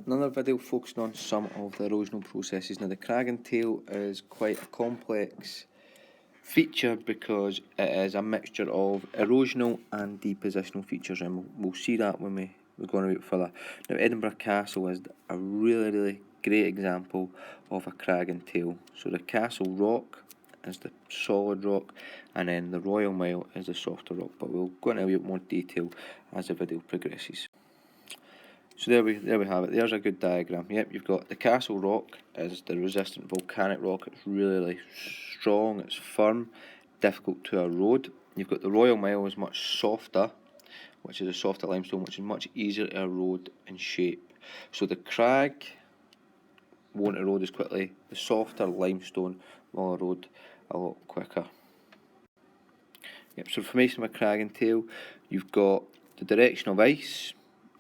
another video focusing on some of the erosional processes. Now the crag and tail is quite a complex feature because it is a mixture of erosional and depositional features, and we'll see that when we're going a bit further. Now Edinburgh Castle is a really great example of a crag and tail. So the castle rock is the solid rock, and then the Royal Mile is the softer rock, but we'll go into a bit more detail as the video progresses. So there we have it. There's a good diagram. Yep, you've got the castle rock is the resistant volcanic rock. It's really strong, it's firm, difficult to erode. You've got the Royal Mile is much softer, which is a softer limestone, which is much easier to erode and shape. So the crag won't erode as quickly. The softer limestone will erode a lot quicker. Yep, so formation of a crag and tail, you've got the direction of ice.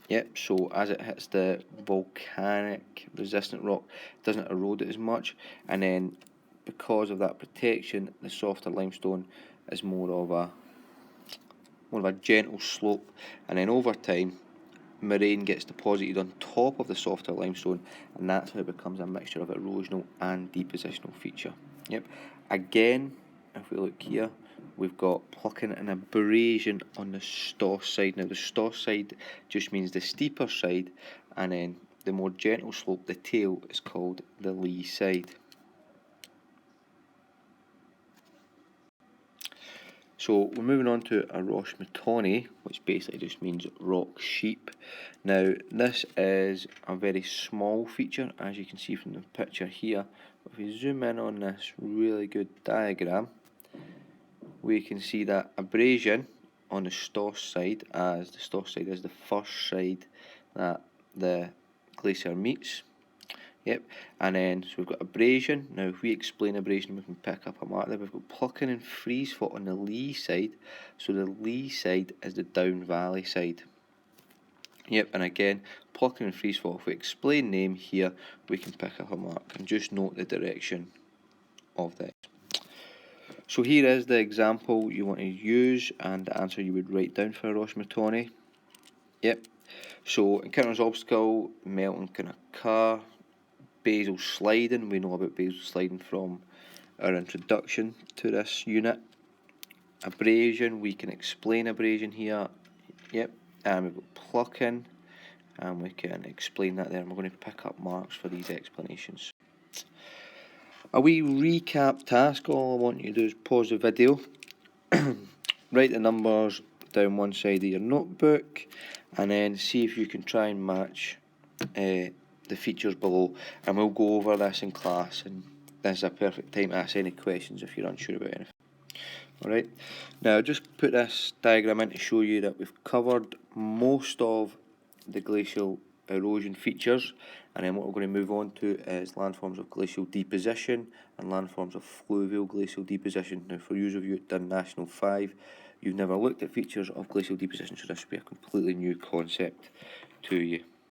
Yep, so as it hits the volcanic resistant rock, it doesn't erode it as much, and then because of that protection, the softer limestone is more of a gentle slope, and then over time, moraine gets deposited on top of the softer limestone, and that's how it becomes a mixture of erosional and depositional feature. Yep, again, if we look here, we've got plucking and abrasion on the stoss side. Now the stoss side just means the steeper side, and then the more gentle slope, the tail, is called the lee side. So we're moving on to a Rosh-Metoni, which basically just means rock sheep. Now this is a very small feature, as you can see from the picture here. If we zoom in on this really good diagram, we can see that abrasion on the stoss side, as the stoss side is the first side that the glacier meets. Yep, and then so we've got abrasion. Now if we explain abrasion, we can pick up a mark there. We've got plucking and freeze thaw on the lee side. So the lee side is the down valley side. Yep, and again, plucking and freeze thaw, if we explain name here, we can pick up a mark and just note the direction of this. So here is the example you want to use and the answer you would write down for a Rosh-Metoni. Yep, so encounters obstacle, melting can occur. Basal sliding, we know about basal sliding from our introduction to this unit. Abrasion, we can explain abrasion here. Yep, and we've got plucking, and we can explain that there, and we're going to pick up marks for these explanations. A wee recap task. All I want you to do is pause the video, write the numbers down one side of your notebook, and then see if you can try and match the features below, and we'll go over this in class, and this is a perfect time to ask any questions if you're unsure about anything. Alright, now just put this diagram in to show you that we've covered most of the glacial erosion features, and then what we're going to move on to is landforms of glacial deposition and landforms of fluvial glacial deposition. Now for those of you who've done National 5, you've never looked at features of glacial deposition, so this will be a completely new concept to you.